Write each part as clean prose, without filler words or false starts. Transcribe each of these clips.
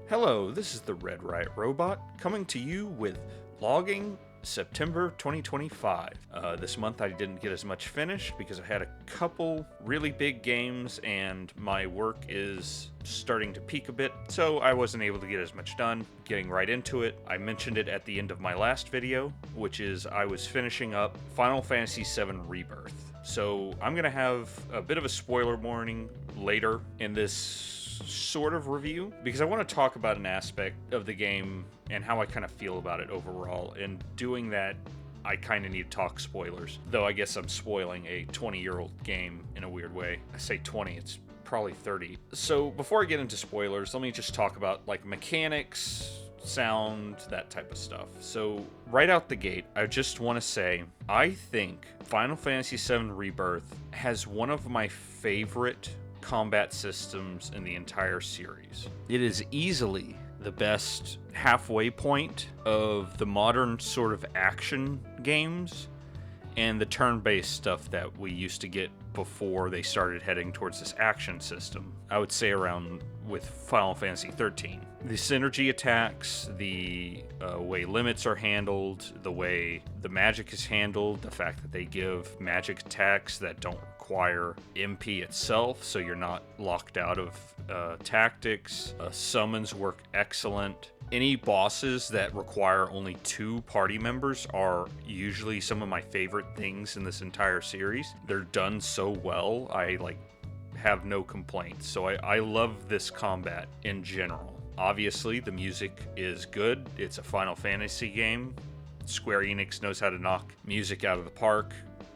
Hello, this is the Red Riot Robot coming to you with logging September 2025. This month I didn't get as much finished because I had a couple really big games and my work is starting to peak a bit, so I wasn't able to get as much done. Getting right into it, I mentioned it at the end of my last video, which is I was finishing up Final Fantasy VII Rebirth. So I'm going to have a bit of a spoiler warning later in this sort of review because I want to talk about an aspect of the game and how I kind of feel about it overall. And doing that, I kind of need to talk spoilers, though I guess I'm spoiling a 20-year-old game in a weird way. I say 20, it's probably 30. So before I get into spoilers, let me just talk about like mechanics, sound, that type of stuff. So right out the gate, I just want to say I think Final Fantasy VII Rebirth has one of my favorite combat systems in the entire series. It is easily the best halfway point of the modern sort of action games and the turn-based stuff that we used to get before they started heading towards this action system. I would say around with Final Fantasy XIII. The synergy attacks, the way limits are handled, the way the magic is handled, the fact that they give magic attacks that don't require MP itself, so you're not locked out of tactics. Summons work excellent. Any bosses that require only 2 party members are usually some of my favorite things in this entire series. They're done so well, I have no complaints. So I love this combat in general. Obviously, the music is good. It's a Final Fantasy game. Square Enix knows how to knock music out of the park.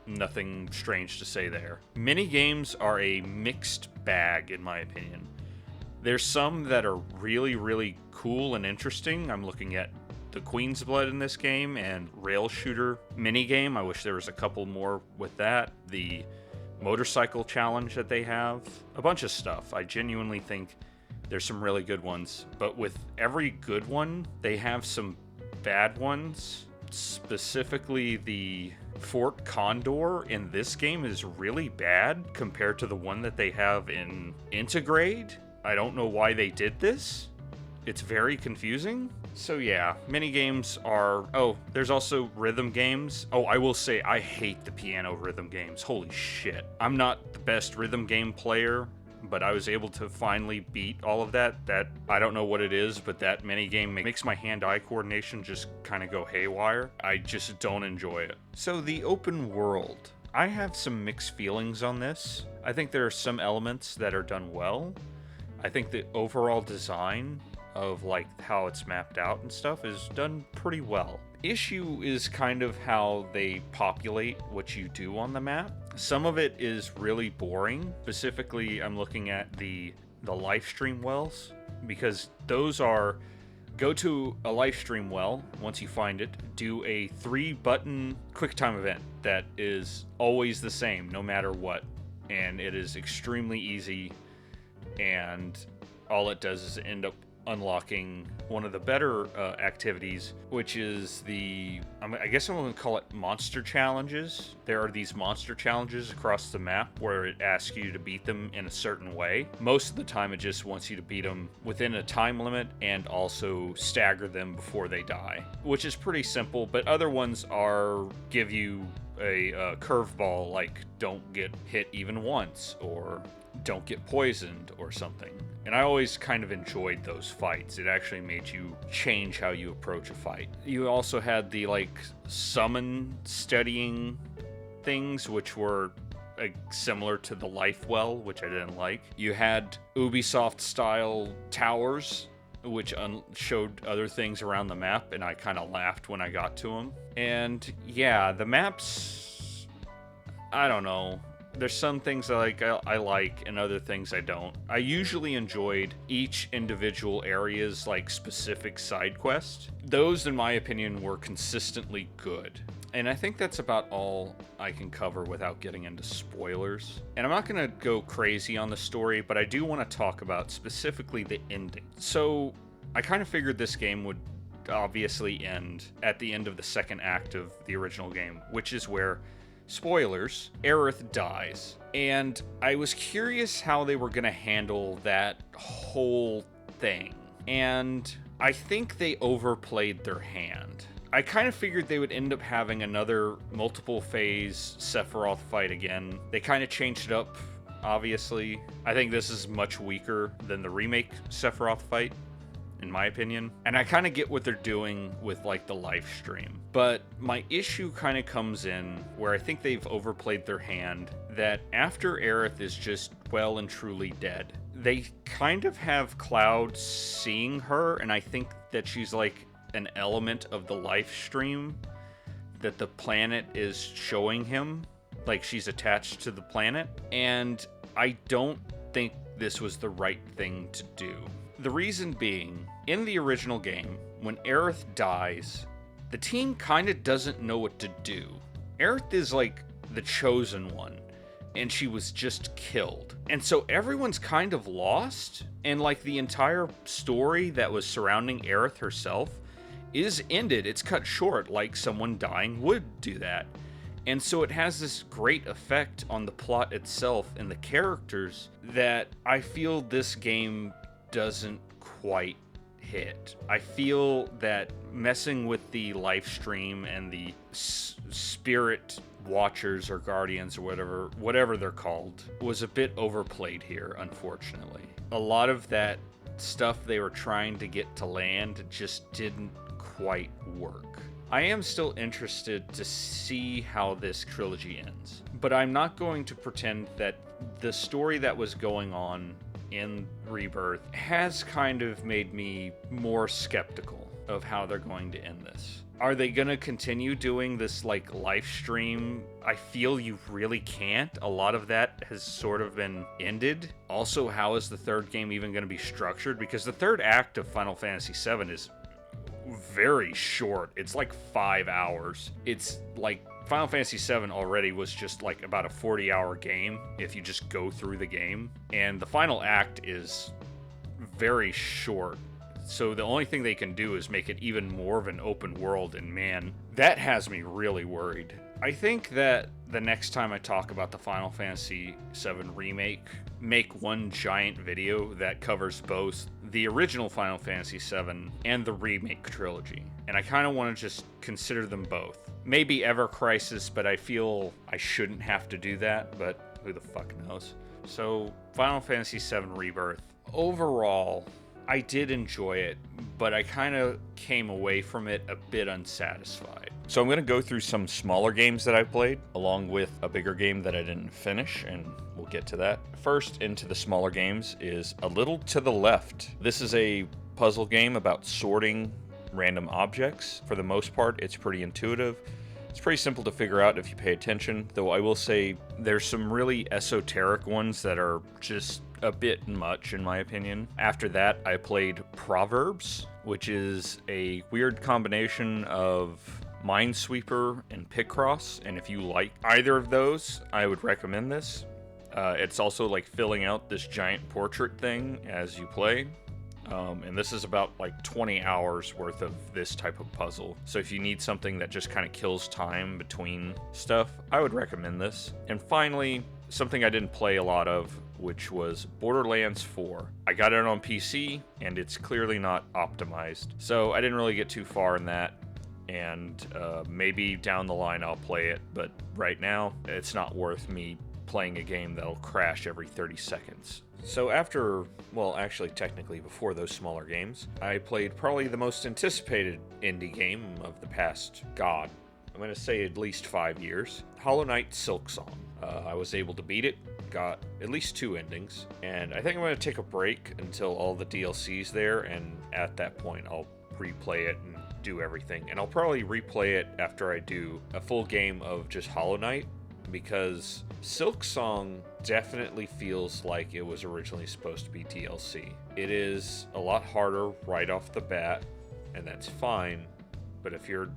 Nothing strange to say there. Mini games are a mixed bag, in my opinion. There's some that are really, really cool and interesting. I'm looking at the Queen's Blood in this game and Rail Shooter minigame. I wish there was a couple more with that. The motorcycle challenge that they have. A bunch of stuff. I genuinely think there's some really good ones. But with every good one, they have some bad ones. Specifically, the Fort Condor in this game is really bad compared to the one that they have in Integrade. I don't know why they did this. It's very confusing. So yeah, mini games are... Oh, there's also rhythm games. Oh, I will say I hate the piano rhythm games. Holy shit. I'm not the best rhythm game player, but I was able to finally beat all of that. I don't know what it is, but that mini game makes my hand-eye coordination just kind of go haywire. I just don't enjoy it. So the open world. I have some mixed feelings on this. I think there are some elements that are done well. I think the overall design of how it's mapped out and stuff is done pretty well. Issue is kind of how they populate what you do on the map. Some of it is really boring. Specifically, I'm looking at the life stream wells, because those are go to a life stream well once you find it, do a 3-button QuickTime event that is always the same no matter what, and it is extremely easy. And all it does is end up unlocking one of the better activities, which is I guess I'm going to call it monster challenges. There are these monster challenges across the map where it asks you to beat them in a certain way. Most of the time it just wants you to beat them within a time limit and also stagger them before they die, which is pretty simple. But other ones give you a curveball, like don't get hit even once, or don't get poisoned or something. And I always kind of enjoyed those fights. It actually made you change how you approach a fight. You also had the summon studying things, which were similar to the life well, which I didn't like. You had Ubisoft style towers, which showed other things around the map, and I kind of laughed when I got to them. And yeah, the maps, I don't know. There's some things I like and other things I don't. I usually enjoyed each individual area's specific side quest. Those, in my opinion, were consistently good. And I think that's about all I can cover without getting into spoilers. And I'm not going to go crazy on the story, but I do want to talk about specifically the ending. So I kind of figured this game would obviously end at the end of the second act of the original game, which is where, spoilers, Aerith dies. And I was curious how they were going to handle that whole thing. and I think they overplayed their hand. I kind of figured they would end up having another multiple phase Sephiroth fight again. They kind of changed it up, obviously. I think this is much weaker than the remake Sephiroth fight, in my opinion. And I kind of get what they're doing with like the live stream. But my issue kind of comes in where I think they've overplayed their hand, that after Aerith is just well and truly dead, they kind of have Cloud seeing her, and I think that she's like an element of the live stream that the planet is showing him, like she's attached to the planet, and I don't think this was the right thing to do. The reason being, in the original game, when Aerith dies, the team kind of doesn't know what to do. Aerith is like the chosen one, and she was just killed. And so everyone's kind of lost, and like the entire story that was surrounding Aerith herself is ended. It's cut short, like someone dying would do that. And so it has this great effect on the plot itself and the characters that I feel this game doesn't quite hit. I feel that messing with the live stream and the spirit watchers or guardians or whatever they're called was a bit overplayed here, unfortunately. A lot of that stuff they were trying to get to land just didn't quite work. I am still interested to see how this trilogy ends, but I'm not going to pretend that the story that was going on in Rebirth has kind of made me more skeptical of how they're going to end this. Are they going to continue doing this like live stream? I feel you really can't. A lot of that has sort of been ended. Also, how is the third game even going to be structured? Because the third act of Final Fantasy VII is very short. It's like 5 hours. It's like Final Fantasy VII already was just like about a 40-hour game if you just go through the game. And the final act is very short. So the only thing they can do is make it even more of an open world, and man, that has me really worried. I think that the next time I talk about the Final Fantasy VII Remake, make one giant video that covers both the original Final Fantasy VII and the remake trilogy. And I kind of want to just consider them both. Maybe Ever Crisis, but I feel I shouldn't have to do that, but who the fuck knows. So, Final Fantasy VII Rebirth. Overall, I did enjoy it, but I kind of came away from it a bit unsatisfied. So I'm going to go through some smaller games that I played, along with a bigger game that I didn't finish, and we'll get to that. First into the smaller games is A Little to the Left. This is a puzzle game about sorting random objects. For the most part, it's pretty intuitive. It's pretty simple to figure out if you pay attention, though I will say there's some really esoteric ones that are just a bit much, in my opinion. After that, I played Proverbs, which is a weird combination of Minesweeper and Picross, and if you like either of those, I would recommend this. It's also like filling out this giant portrait thing as you play. And this is about like 20 hours worth of this type of puzzle. So if you need something that just kind of kills time between stuff, I would recommend this. And finally, something I didn't play a lot of, which was Borderlands 4. I got it on PC, and it's clearly not optimized. So I didn't really get too far in that. And maybe down the line I'll play it, but right now it's not worth me playing a game that'll crash every 30 seconds. So after, well, actually technically before those smaller games, I played probably the most anticipated indie game of the past, I'm going to say at least 5 years, Hollow Knight Silksong. I was able to beat it, got at least 2 endings, and I think I'm going to take a break until all the DLC's there, and at that point I'll replay it and do everything. And I'll probably replay it after I do a full game of just Hollow Knight, because Silksong definitely feels like it was originally supposed to be DLC. It is a lot harder right off the bat, and that's fine, but if you're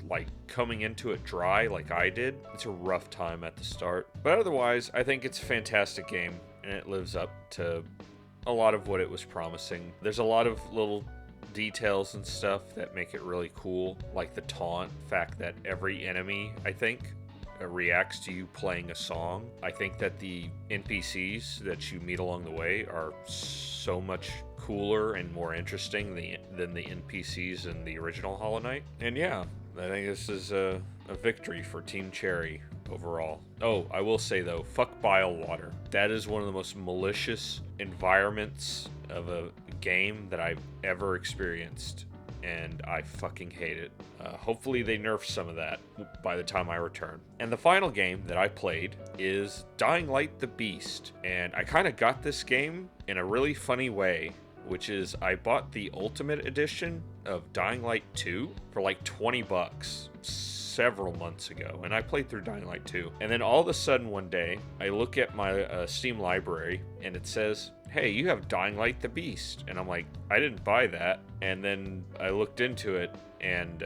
like coming into it dry like I did, it's a rough time at the start. But otherwise, I think it's a fantastic game, and it lives up to a lot of what it was promising. There's a lot of little details and stuff that make it really cool, like the taunt fact that every enemy, I think, reacts to you playing a song. I think that the NPCs that you meet along the way are so much cooler and more interesting than the NPCs in the original Hollow Knight. And yeah, I think this is a victory for Team Cherry overall. Oh, I will say though, fuck Bile Water. That is one of the most malicious environments of a game that I've ever experienced, and I fucking hate it. Hopefully they nerf some of that by the time I return. And the final game that I played is Dying Light the Beast, and I kind of got this game in a really funny way, which is I bought the Ultimate Edition of Dying Light 2 for like $20 several months ago, and I played through Dying Light 2. And then all of a sudden one day, I look at my Steam library, and it says, hey, you have Dying Light the Beast. And I'm like, I didn't buy that. And then I looked into it, and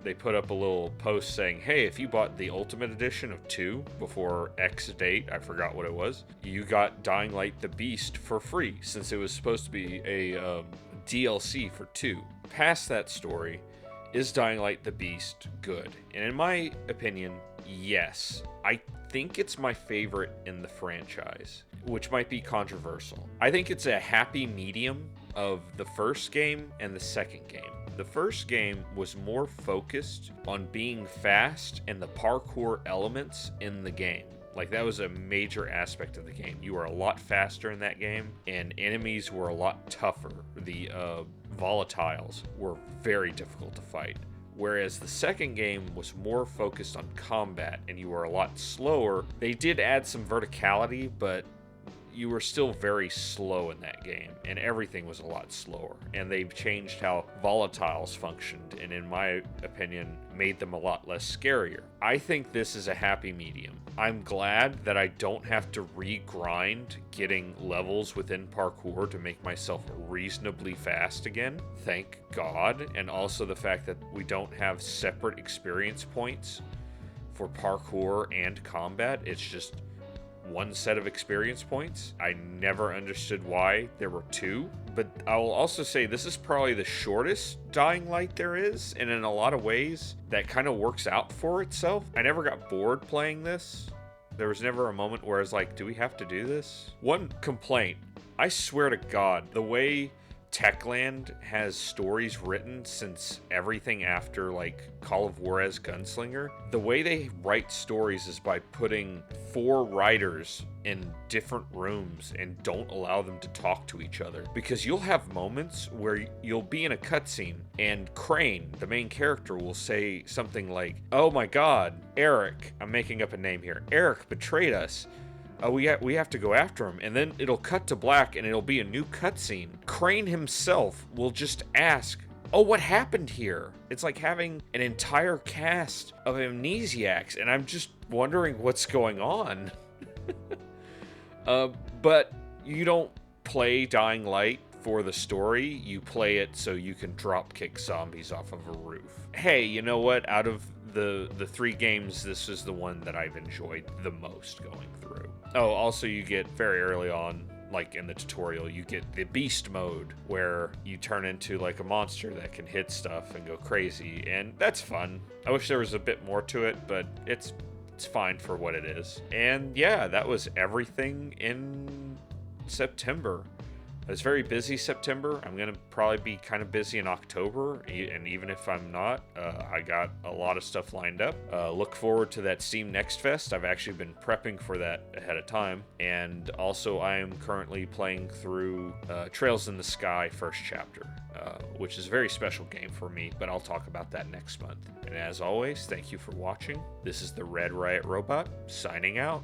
they put up a little post saying, hey, if you bought the Ultimate Edition of 2 before X date, I forgot what it was, you got Dying Light the Beast for free, since it was supposed to be a DLC for 2. Past that story, is Dying Light the Beast good? And in my opinion, yes. I think it's my favorite in the franchise, which might be controversial. I think it's a happy medium of the first game and the second game. The first game was more focused on being fast and the parkour elements in the game. Like, that was a major aspect of the game. You were a lot faster in that game, and enemies were a lot tougher. The volatiles were very difficult to fight. Whereas the second game was more focused on combat, and you were a lot slower. They did add some verticality, but you were still very slow in that game, and everything was a lot slower. And they've changed how volatiles functioned, and in my opinion, made them a lot less scarier. I think this is a happy medium. I'm glad that I don't have to re-grind getting levels within parkour to make myself reasonably fast again. Thank God. And also the fact that we don't have separate experience points for parkour and combat. It's just one set of experience points. I never understood why there were two, but I will also say this is probably the shortest Dying Light there is, and in a lot of ways that kind of works out for itself. I never got bored playing this. There was never a moment where I was like, do we have to do this? One complaint, I swear to God, the way Techland has stories written since everything after like Call of Juarez Gunslinger, the way they write stories is by putting 4 writers in different rooms and don't allow them to talk to each other. Because you'll have moments where you'll be in a cutscene and Crane, the main character, will say something like, oh my God, Eric, I'm making up a name here, Eric betrayed us. We have to go after him. And then it'll cut to black and it'll be a new cutscene. Crane himself will just ask, oh, what happened here? It's like having an entire cast of amnesiacs, and I'm just wondering what's going on. But you don't play Dying Light for the story. You play it so you can drop kick zombies off of a roof. Hey, you know what? Out of the 3 games, this is the one that I've enjoyed the most going through. Oh, also you get very early on, like in the tutorial, you get the beast mode where you turn into like a monster that can hit stuff and go crazy, and that's fun. I wish there was a bit more to it, but it's fine for what it is. And yeah, that was everything in September. It was very busy September. I'm going to probably be kind of busy in October, and even if I'm not, I got a lot of stuff lined up. Look forward to that Steam Next Fest. I've actually been prepping for that ahead of time. And also I am currently playing through Trails in the Sky First Chapter, which is a very special game for me, but I'll talk about that next month. And as always, thank you for watching. This is the Red Riot Robot, signing out.